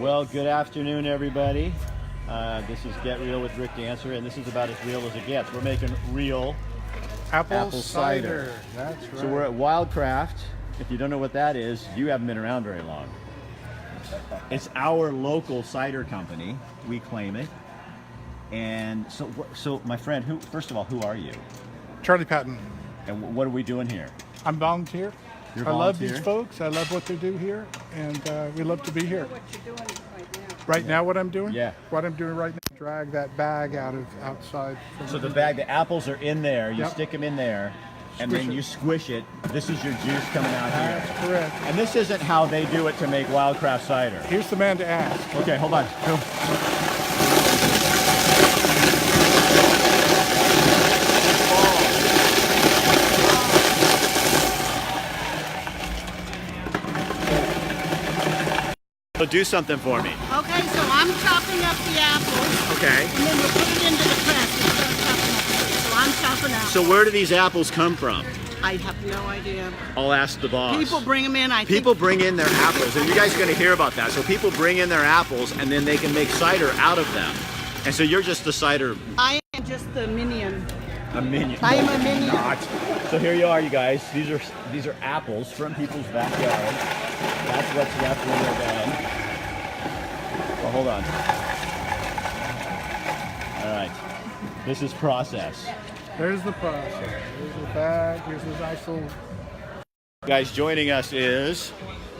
Well, good afternoon, everybody. This is Get Real with Rick Dancer, and this is about as real as it gets. We're making real apple cider. That's right. So we're at WildCraft. If you don't know what that is, you haven't been around very long. It's our local cider company. We claim it. And so my friend, first of all, who are you? Charlie Patton. And what are we doing here? I'm volunteer. You're I love volunteer? these folks. I love what they do here, and we love to be here. What you're doing right now. Right now, what I'm doing? Yeah. What I'm doing right now, drag that bag outside. So the bag, the apples are in there. You Yep. stick them in there, and Squish then it. you squish it. This is your juice coming out here. That's correct. And this isn't how they do it to make WildCraft cider. Here's the man to ask. Okay, hold on. Go. So do something for me. Okay, so I'm chopping up the apples, Okay. and then we'll put it into the press instead of chopping up. So I'm chopping up. So where do these apples come from? I have no idea. I'll ask the boss. People bring them in. People bring in their apples, and you guys are going to hear about that. So people bring in their apples, and then they can make cider out of them. And so you're just the cider I am just the minion. a minion. I am a minion. Not. So here you are, you guys. These are apples from people's backyard. That's what's left when they're done. Well, hold on. All right. This is process. There's the process. There's the bag. Here's the nice little. Guys, joining us is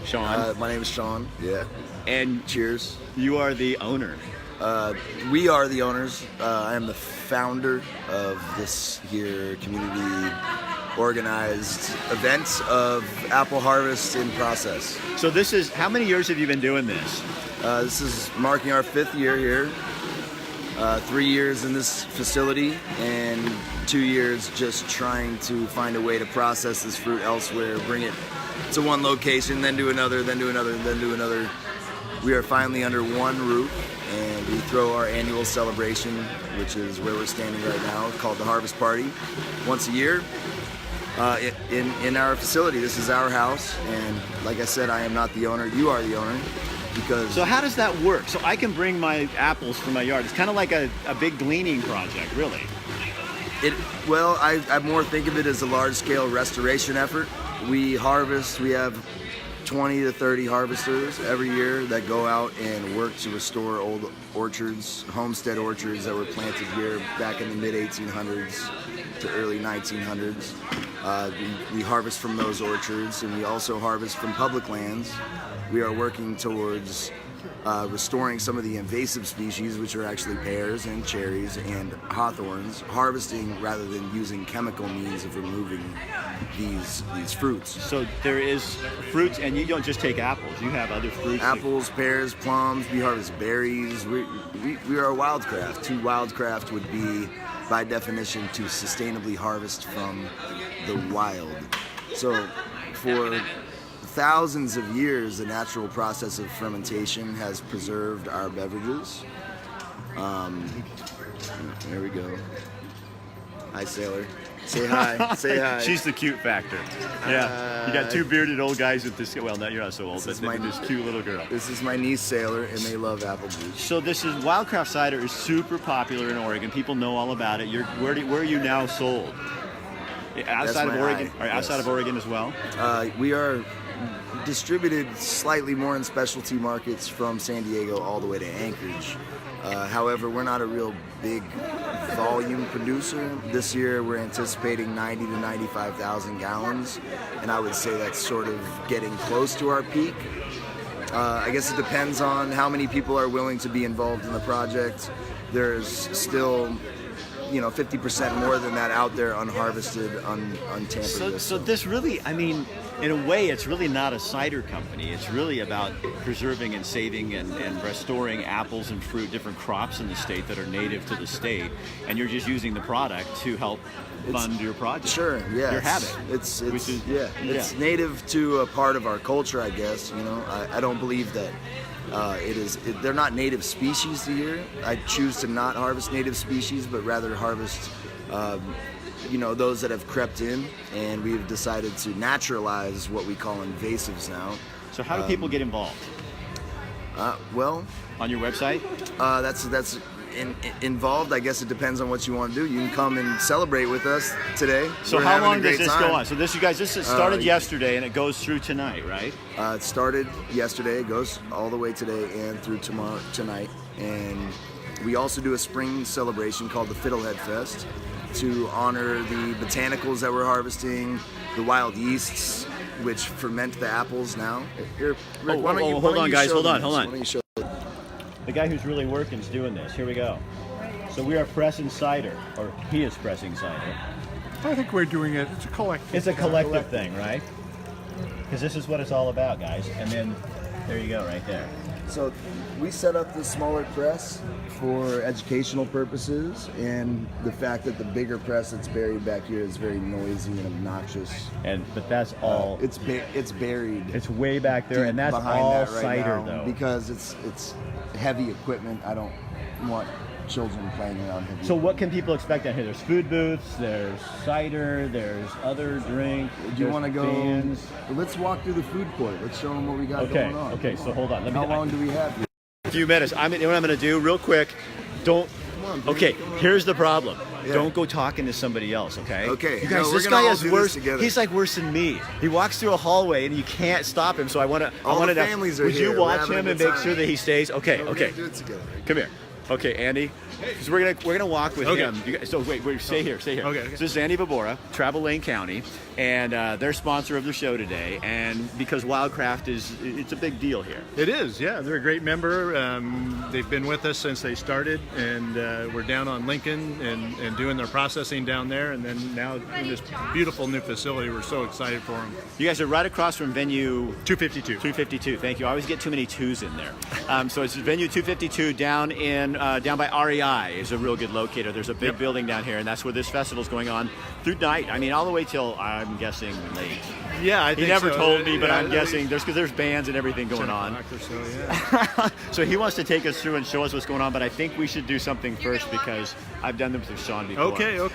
Sean, My name is Sean. Yeah. and Cheers. you are the owner. We are the owners. I am the founder of this here community organized event of apple harvest in process. So this is, how many years have you been doing this? This is marking our 5th year here. 3 years in this facility and 2 years just trying to find a way to process this fruit elsewhere, bring it to one location, then do another, then do another, then do another. We are finally under one roof, and we throw our annual celebration, which is where we're standing right now, called the Harvest Party, once a year in our facility. This is our house, and like I said, I am not the owner. You are the owner. Because So how does that work? So I can bring my apples from my yard. It's kind of like a big gleaning project, really. I more think of it as a large-scale restoration effort. We harvest. We have 20 to 30 harvesters every year that go out and work to restore old orchards, homestead orchards that were planted here back in the mid-1800s to early 1900s. We harvest from those orchards, and we also harvest from public lands. We are working towards restoring some of the invasive species, which are actually pears and cherries and hawthorns, harvesting rather than using chemical means of removing these fruits. So there is fruits, and you don't just take apples. You have other fruits. Apples, pears, plums. We harvest berries. We are a WildCraft. To WildCraft would be, by definition, to sustainably harvest from the wild. So for thousands of years, the natural process of fermentation has preserved our beverages. There we go. Hi, Sailor. Say hi. Say hi. She's the cute factor. Yeah. You got two bearded old guys with this. Well, no, you're not so old, but this cute little girl. This is my niece, Sailor, and they love apple juice. So this is WildCraft cider is super popular in Oregon. People know all about it. Where are you now sold? Outside of my Oregon, eye, or outside yes. of Oregon as well. We are distributed slightly more in specialty markets from San Diego all the way to Anchorage. However, we're not a real big volume producer. This year we're anticipating 90 to 95,000 gallons, and I would say that's sort of getting close to our peak. I guess it depends on how many people are willing to be involved in the project. There's still 50% more than that out there unharvested, untampered with. So this really, I mean, in a way, it's really not a cider company. It's really about preserving and saving and restoring apples and fruit, different crops in the state that are native to the state, and you're just using the product to help fund your project. Sure, yeah. Your habit. It's native to a part of our culture, I guess. I don't believe that they're not native species here. I choose to not harvest native species, but rather harvest those that have crept in, and we've decided to naturalize what we call invasives now. So how do people get involved? Well, on your website? that's involved. I guess it depends on what you want to do. You can come and celebrate with us today. So We're how having a long does great this time. go on? So this started yesterday and it goes through tonight, right? It started yesterday. It goes all the way today and through tonight. And we also do a spring celebration called the Fiddlehead Fest to honor the botanicals that we're harvesting, the wild yeasts, which ferment the apples now. Here, Rick, why don't you hold on, guys. Hold on. Why don't you show The guy who's really working is doing this. Here we go. So we are pressing cider, or he is pressing cider. I think we're doing it. It's a collective. It's a collective thing, right? Because this is what it's all about, guys. And then there you go, right there. So we set up the smaller press for educational purposes, and the fact that the bigger press that's buried back here is very noisy and obnoxious. But that's all. It's buried. It's way back there, and that's behind all that right cider, now, though. because it's heavy equipment. I don't want children playing around heavy. So what can people expect down here? There's food booths, there's cider, there's other drink. Do you want to go? Bands. Let's walk through the food court. Let's show them what we got going on. Okay. So hold on. How long do we have here? A few minutes. You know what I'm going to do, real quick. Don't. Come on, baby, Okay. come on. Here's the problem. Yeah. Don't go talking to somebody else. Okay. Okay. You guys, No, this we're guy gonna all is do this worse. together. He's like worse than me. He walks through a hallway and you can't stop him. So I want to. All the families are Would here. you We're watch having a him and good make time. sure that he stays? Okay. No, we're Okay. gonna do it together. Come here. Okay, Andy. Because we're gonna walk with him. You guys, so wait, stay here. Okay. So this is Andy Vabora, Travel Lane County, and they're sponsor of the show today. And because WildCraft it's a big deal here. It is, yeah. They're a great member. They've been with us since they started, and we're down on Lincoln and doing their processing down there, and then now in this beautiful new facility. We're so excited for them. You guys are right across from venue 252. 252. Thank you. I always get too many twos in there. So it's venue 252 down by REI is a real good locator. There's a big building down here, and that's where this festival is going on through night. I mean, all the way till I'm guessing late. Yeah, I think He never so. told me, but Yeah, I'm guessing because there's bands and everything going 10 on. o'clock or so, yeah. So he wants to take us through and show us what's going on, but I think we should do something first because I've done them through Sean before. Okay. We're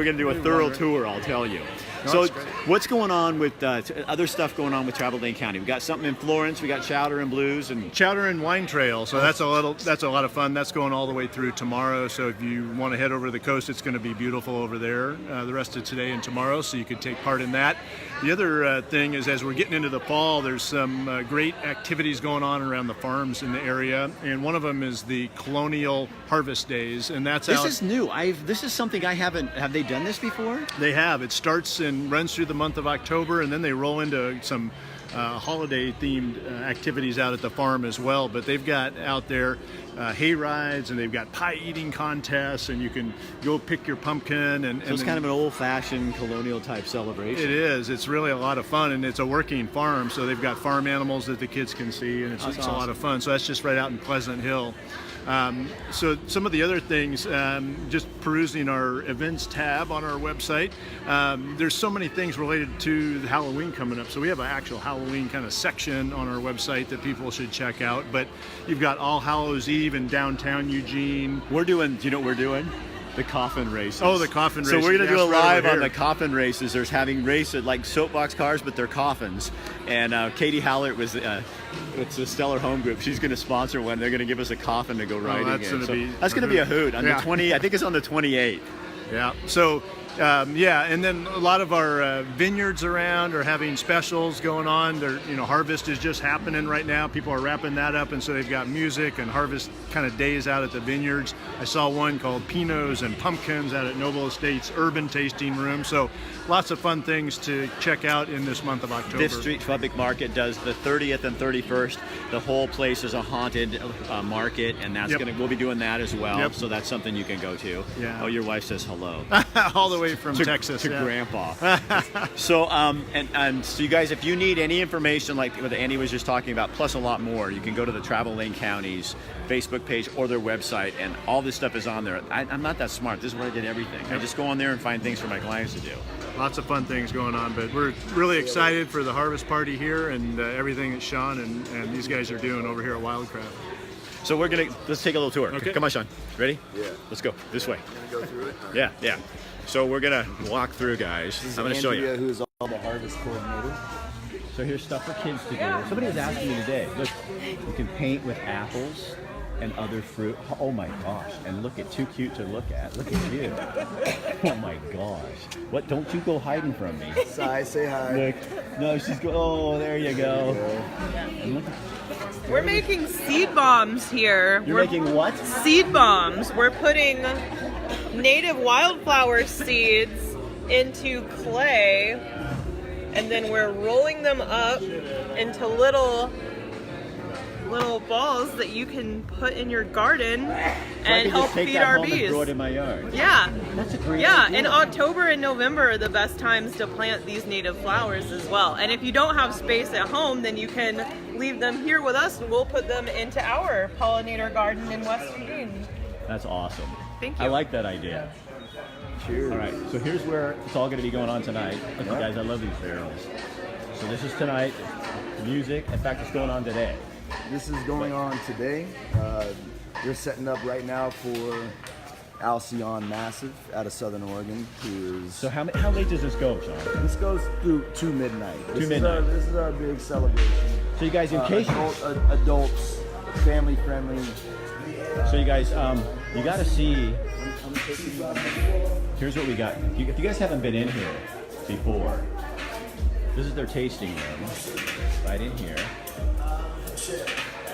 going to do a thorough tour, I'll tell you. No, So that's great. what's going on with other stuff going on with Travel Lane County? We got something in Florence, we got Chowder and Blues, and Chowder and Wine Trail, so that's a lot of fun. That's going all the way through tomorrow. So if you want to head over to the coast, it's going to be beautiful over there the rest of today and tomorrow. So you could take part in that. The other thing is, as we're getting into the fall, there's some great activities going on around the farms in the area, and one of them is the Colonial Harvest Days, and that's this out. is new. This is something I haven't. Have they done this before? They have. It starts and runs through the month of October, and then they roll into some holiday-themed activities out at the farm as well. But they've got out there hay rides, and they've got pie-eating contests, and you can go pick your pumpkin. And So it's kind of an old-fashioned colonial-type celebration. It is. It's really a lot of fun, and it's a working farm, so they've got farm animals that the kids can see, and it's That's a awesome. lot of fun. So that's just right out in Pleasant Hill. So some of the other things, just perusing our events tab on our website, there's so many things related to the Halloween coming up. So we have an actual Halloween kind of section on our website that people should check out. But you've got All Hallows Eve in downtown Eugene. We're doing. Do you know what we're doing? The coffin races. Oh, the coffin So races. we're gonna do Yes, a right live over on the here. coffin races. There's having races like soapbox cars, but they're coffins. And Katie Hallert was. It's a Stellar Home Group. She's going to sponsor one. They're going to give us a coffin to go riding that's in. gonna So be that's going to be a hoot on Yeah. the 20. I think it's on the 28th. Yeah. So, and then a lot of our vineyards around are having specials going on. They're, harvest is just happening right now. People are wrapping that up, and so they've got music and harvest kind of days out at the vineyards. I saw one called Pinots and Pumpkins out at Noble Estates Urban Tasting Room. So, lots of fun things to check out in this month of October. Fifth Street Public Market does the 30th and 31st. The whole place is a haunted market, and that's Yep. we'll be doing that as well. Yep. So that's something you can go to. Yeah. Oh, your wife says hello. All the way from to, Texas. to yeah. Grandpa. So so you guys, if you need any information like what Andy was just talking about, plus a lot more, you can go to the Travel Lane County's Facebook page or their website, and all this stuff is on there. I'm not that smart. This is where I did everything. I just go on there and find things for my clients to do. Lots of fun things going on, but we're really excited for the harvest party here and everything that Sean and these guys are doing over here at WildCraft. So let's take a little tour. Okay. Come on, Sean. Ready? Yeah. Let's go this way. Gonna go through it. All right. Yeah. So we're gonna walk through, guys. This is I'm gonna show Andrea, you. who's all the harvest coordinator. So here's stuff for kids to do. Somebody was asking me today, look, you can paint with apples and other fruit. Oh my gosh, and look at, too cute to look at. Look at you. Oh my gosh. What, don't you go hiding from me. Sai, say hi. Look, no, she's go, oh, there you go. And look, We're making seed bombs here. you're We're making what? seed bombs. We're putting native wildflower seeds into clay, and then we're rolling them up into little balls that you can put in your garden So I and can help just take feed that our home and bees. grow it in my yard. Yeah. That's a great Yeah, idea. and October and November are the best times to plant these native flowers as well. And if you don't have space at home, then you can leave them here with us and we'll put them into our pollinator garden in West Virginia. That's awesome. Thank you. I like that idea. Cheers. All right, so here's where it's all going to be going on tonight. Look, you guys, I love these barrels. So this is tonight, music. In fact, it's going on today. This is going on today. We're setting up right now for Alcyon Massive out of Southern Oregon, who is. So how late does this go, Sean? This goes through to midnight. midnight. This is our big celebration. So you guys, in case Adults, family friendly. so you guys, you got to see. Here's what we got. If you guys haven't been in here before, this is their tasting room, right in here.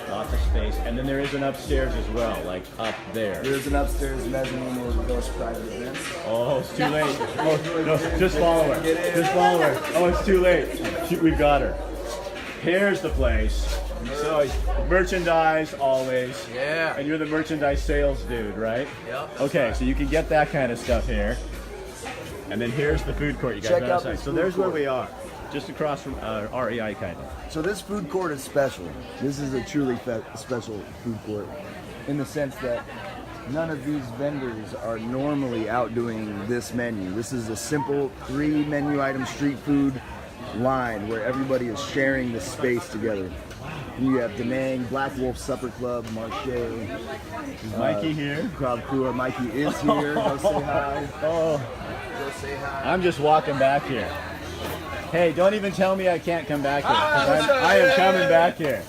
Lots of space, and then there is an upstairs as well, like up there. There's an upstairs mezzanine where we host private events. Oh, it's too late. Oh, no, just follow her. Just follow her. Oh, it's too late. We've got her. Here's the place. So merchandise always. Yeah. And you're the merchandise sales dude, right? Yep. Okay, so you can get that kind of stuff here. And then here's the food court. You guys Check right out outside. this So food there's where court. we are, just across from REI, kind of. So this food court is special. This is a truly special food court in the sense that none of these vendors are normally out doing this menu. This is a simple 3 menu item street food line where everybody is sharing the space together. You have Da Nang, Black Wolf Supper Club, Marche, Is Mikey here? Crowd Crew. Mikey is here. Go say hi. Oh, Go say hi. I'm just walking back here. Hey, don't even tell me I can't come back here. 'Cause I am coming back here.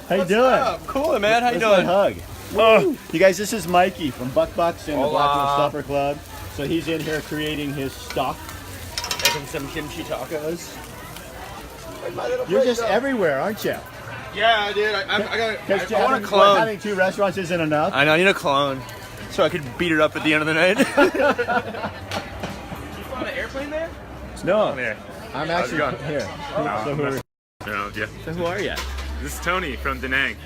How you doing? Cool, man. How you Let's doing? hug. Oh, you guys, this is Mikey from Buck Bucks and the Hola. Black Wolf Supper Club. So he's in here creating his stock. Making some kimchi tacos. You're just everywhere, aren't you? Yeah, dude. I Because want a clone. having 2 restaurants isn't enough. I know. I need a clone, so I could beat it up at the end of the night. you on an airplane there? No, Here. I'm How's actually it going? here. So who are you? This is Tony from Da Nang.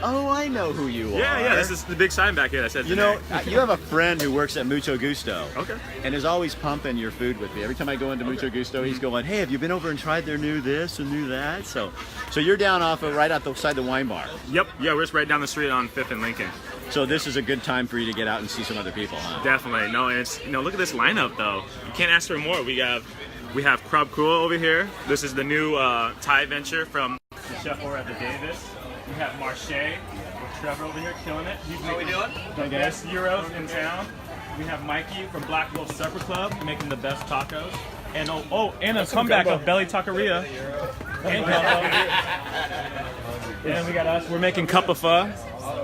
Oh, I know who you are. Yeah, this is the big sign back here that says You Da know, Nang. you have a friend who works at Mucho Gusto. Okay. And is always pumping your food with me. Every time I go into Mucho Gusto, he's going, hey, have you been over and tried their new this and new that? So you're down off of right outside the wine bar. Yep, yeah, we're just right down the street on 5th and Lincoln. So this is a good time for you to get out and see some other people, huh? Definitely. No, and it's, look at this lineup though. You can't ask for more. We have Crab Cool over here. This is the new Thai venture from the chef over at the Davis. We have Marche with Trevor over here killing it. He's making the best gyros in town. We have Mikey from Black Wolf Supper Club making the best tacos. And and a comeback of Belly Taqueria. And and we got us. We're making cup of pho.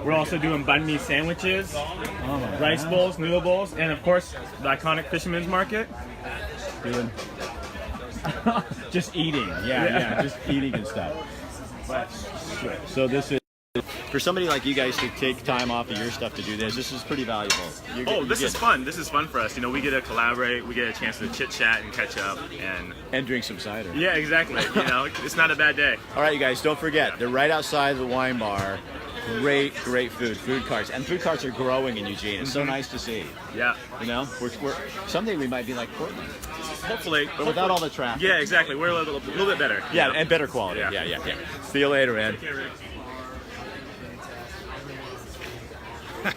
We're also doing banh mi sandwiches, rice bowls, noodle bowls, and of course the iconic Fisherman's Market. Doing just eating. Yeah, just eating and stuff. So this is for somebody like you guys to take time off of your stuff to do this. This is pretty valuable. This is fun. This is fun for us. We get to collaborate. We get a chance to chit chat and catch up, and drink some cider. yeah, exactly. It's not a bad day. All right, you guys, don't forget they're right outside the wine bar. Great food carts, and food carts are growing in Eugene. It's so nice to see. Yeah. We're someday we might be like Portland, Hopefully, but without all the traffic. Yeah, exactly. We're a little bit better. Yeah, and better quality. Yeah. Yeah. See you later, man. Okay, Rick.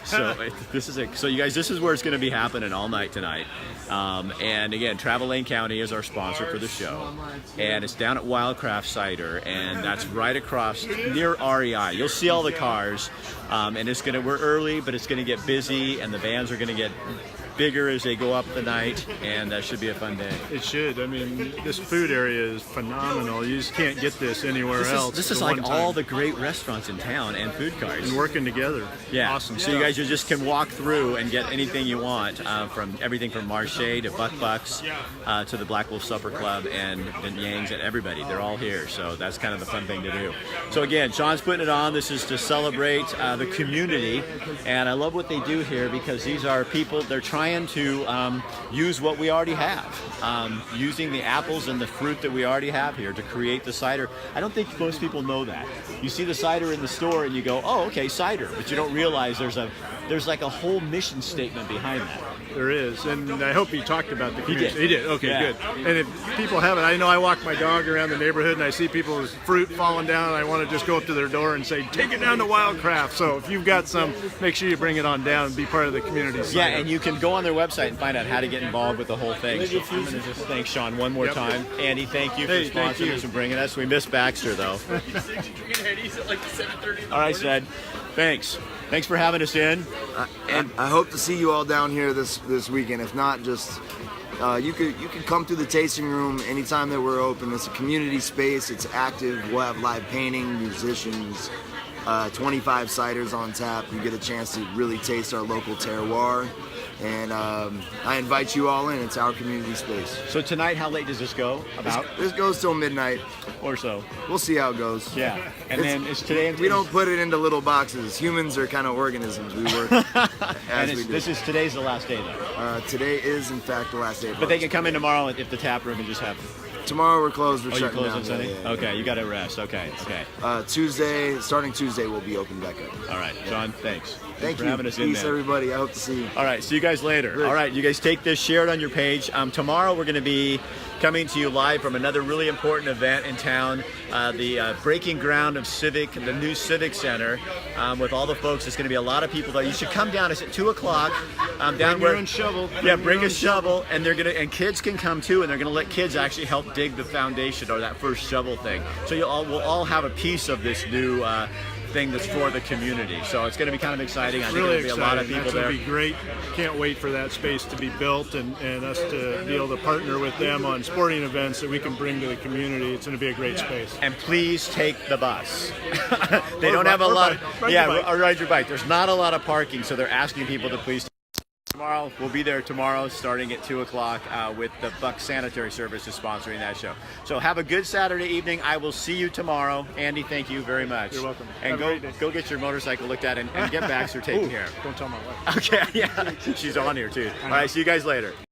So you guys, this is where it's going to be happening all night tonight. And again, Travel Lane County is our sponsor for the show, and it's down at WildCraft Cider, and that's right across near REI. You'll see all the cars, and we're early, but it's gonna get busy, and the vans are gonna get bigger as they go up the night, and that should be a fun day. It should. I mean, this food area is phenomenal. You just can't get this anywhere else. This is at like one time. all the great restaurants in town and food carts. And working together. Yeah, Awesome. So you guys just can walk through and get anything you want, from everything from Marche to Bucks to the Black Wolf Supper Club and Yangs and everybody. They're all here, so that's kind of the fun thing to do. So again, Sean's putting it on. This is to celebrate the community, and I love what they do here because these are people. They're trying to use what we already have, using the apples and the fruit that we already have here to create the cider. I don't think most people know that. You see the cider in the store and you go, "Oh, okay, cider," but you don't realize there's like a whole mission statement behind that. There is, and I hope he talked about the community. did. He did. Okay, Yeah. good. And if people haven't, I know I walk my dog around the neighborhood and I see people's fruit falling down, and I want to just go up to their door and say, "Take it down to WildCraft." So if you've got some, make sure you bring it on down and be part of the community. Yeah, and you can go on their website and find out how to get involved with the whole thing. So I'm going to just thank Sean one more time. Andy, thank you for Hey, thank sponsoring you. us and bringing us. We miss Baxter, though. All right, Zed. Thanks. Thanks for having us in. And I hope to see you all down here this weekend. If not, just you could come through the tasting room anytime that we're open. It's a community space. It's active. We'll have live painting, musicians, 25 ciders on tap. You get a chance to really taste our local terroir. And I invite you all in. It's our community space. So tonight, how late does this go? About? This goes till midnight. Or so. We'll see how it goes. Yeah. And then it's today. We don't put it into little boxes. Humans are kind of organisms. We work as we do. Today's the last day, though. Today is, in fact, the last day. But they can come in tomorrow if the tap room and just have. Tomorrow we're closed. We're Oh, you're shutting closed down. on Sunday? Yeah, yeah. Okay, you got to rest. Okay. Starting Tuesday, we'll be open back up. All right, John, thanks. Thank for you. having us in Peace, there. everybody. I hope to see you. All right, see you guys later. Good. All right, you guys take this, share it on your page. Tomorrow we're going to be coming to you live from another really important event in town, the breaking ground of the new Civic Center, with all the folks. There's going to be a lot of people there. You should come down. It's at 2 o'clock. Down Bring where your own shovel. Yeah, bring a shovel, and and kids can come too, and they're going to let kids actually help dig the foundation or that first shovel thing. So we'll all have a piece of this new thing that's for the community. So it's going to be kind of exciting. I think Really there'll be a lot of exciting. people That's there. going to be great. Can't wait for that space to be built and us to be able to partner with them on sporting events that we can bring to the community. It's going to be a great space. And please take the bus. They Or don't have a or lot. ride your bike. Or ride your bike. There's not a lot of parking, so they're asking people to please. Tomorrow, we'll be there tomorrow starting at 2 o'clock with the Buck Sanitary Services sponsoring that show. So have a good Saturday evening. I will see you tomorrow. Andy, thank you very much. You're welcome. And Have a great day. go get your motorcycle looked at and get Baxter taken Ooh, care of. don't tell my wife. Okay, yeah. She's on here too. All right, see you guys later.